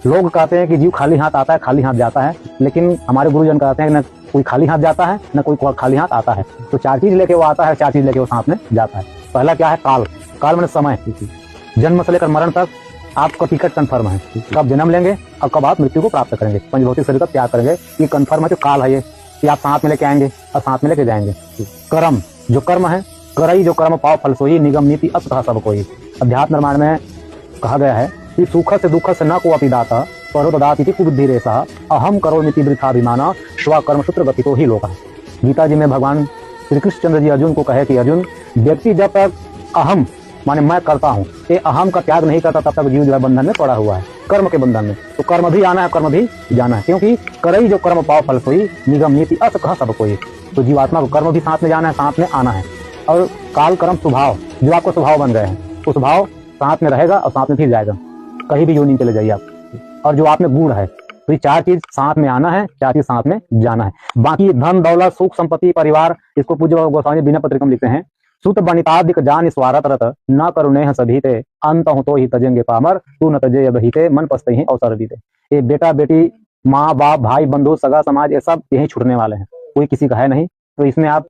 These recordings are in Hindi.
लोग कहते हैं कि जीव खाली हाथ आता है, खाली हाथ जाता है, लेकिन हमारे गुरुजन कहते हैं कि न कोई खाली हाथ जाता है, न कोई खाली हाथ आता है। तो चार चीज लेके वो आता है, चार चीज लेके वो साथ में जाता है। पहला क्या है? काल। काल मैंने समय। जन्म से लेकर मरण तक आपका टिकट कंफर्म है, कब जन्म लेंगे और कब आप मृत्यु को प्राप्त करेंगे, पंचभौतिक शरीर का त्याग करेंगे। ये कंफर्म है, जो काल है ये कि आप साथ में लेके आएंगे और साथ में लेके जाएंगे। कर्म, जो कर्म है, करई जो कर्म पाव फल सोई, निगम नीति असतः सब कोई। अध्यात्म निर्माण में कहा गया है कि सुख से दुख से न को अपि दाता परो ददाति कुबुद्धि रेसा अहम करोमिति वृथाभिमाना स्वकर्म सूत्र गति तो ही लोक। गीता जी में भगवान श्री कृष्णचंद्र जी अर्जुन को कहे कि अर्जुन, व्यक्ति जब तक अहम माने मैं करता हूँ, ये अहम का त्याग नहीं करता, तब तक जीव जो है बंधन में पड़ा हुआ है, कर्म के बंधन में। तो कर्म भी आना है, कर्म भी जाना है, क्योंकि करई जो कर्म पाव फल सोई, निगम नीति अस कह सब कोई। तो जीवात्मा को कर्म भी साथ में जाना है, साथ में आना है। और काल कर्म स्वभाव, जो आपको स्वभाव बन गए हैं, तो स्वभाव साथ में रहेगा और साथ में फिर जाएगा, कहीं भी योनि चले जाइए आप। और जो आप में गुण है, तो ये चार चीज साथ में आना है, चार चीज साथ में जाना है। बाकी धन दौलत सुख संपत्ति परिवार, इसको पूज्य गोस्वामी बिना पत्रिका में लिखते हैं, सुत बनितादिक जान स्वारत रत न करुणे सभी ते अंत हो तो ही तजेंगे पामर तू न तजे बहीते मन पसते ही अवसर दीते। ये बेटा बेटी माँ बाप भाई बंधु सगा समाज, ये सब यही छूटने वाले हैं, कोई किसी का है नहीं। तो इसमें आप,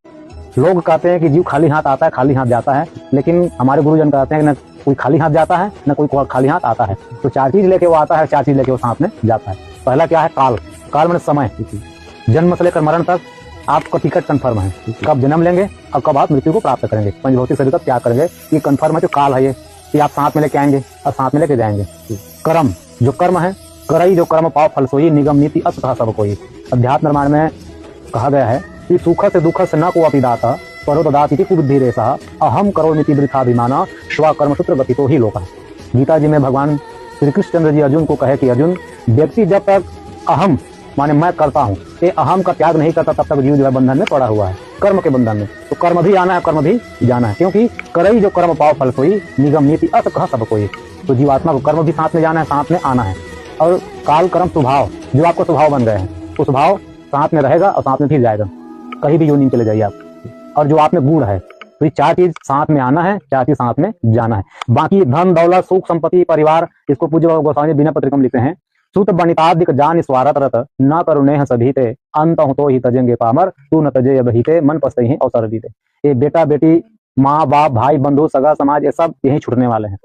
लोग कहते हैं कि जीव खाली हाथ आता है, खाली हाथ जाता है, लेकिन हमारे गुरुजन कहते हैं कि न कोई खाली हाथ जाता है, न कोई खाली हाथ आता है। तो चार चीज लेके वो आता है, चार चीज लेके वो साथ में जाता है। पहला क्या है? काल। काल मैंने समय। जन्म से लेकर मरण तक आपका टिकट कंफर्म है, कब जन्म लेंगे और कब आप मृत्यु को प्राप्त करेंगे, पंचभौतिक शरीर का त्याग करेंगे। ये कंफर्म है, जो काल है ये कि आप साथ में लेके आएंगे और साथ में लेके जाएंगे। कर्म, जो कर्म है, करई जो कर्म पाव फल सोई, निगम नीति असतः सब कोई। अध्यात्म निर्माण में कहा गया है कि सुख से दुख से न को अपि दाता परो ददाति कुबुद्धि रेसा अहम करोमिति वृथाभिमाना स्वकर्म सूत्र गति तो ही लोक। गीता जी में भगवान श्री कृष्णचंद्र जी अर्जुन को कहे कि अर्जुन, व्यक्ति जब तक अहम माने मैं करता हूँ, ये अहम का त्याग नहीं करता, तब तक जीव जो है बंधन में पड़ा हुआ है, कर्म के बंधन में। तो कर्म भी आना है, कर्म भी जाना है, क्योंकि करई जो कर्म पाव फल सोई, निगम नीति अस कह सब कोई। तो जीवात्मा को कर्म भी साथ में जाना है, साथ में आना है। और काल कर्म स्वभाव, जो आपको स्वभाव बन गए हैं, तो स्वभाव साथ में रहेगा और साथ में फिर जाएगा, कहीं भी योनि चले जाइए आप। और जो आप में गुण है, तो ये चार चीज साथ में आना है, चार चीज साथ में जाना है। बाकी धन दौलत सुख संपत्ति परिवार, इसको पूज्य गोस्वामी बिना पत्रिका में लिखते हैं, सुत बनितादिक जान स्वारत रत न करुणे सभी ते अंत हो तो ही तजेंगे पामर तू न तजे बहीते मन पसते ही अवसर दीते। ये बेटा बेटी माँ बाप भाई बंधु सगा समाज, ये सब यही छूटने वाले हैं।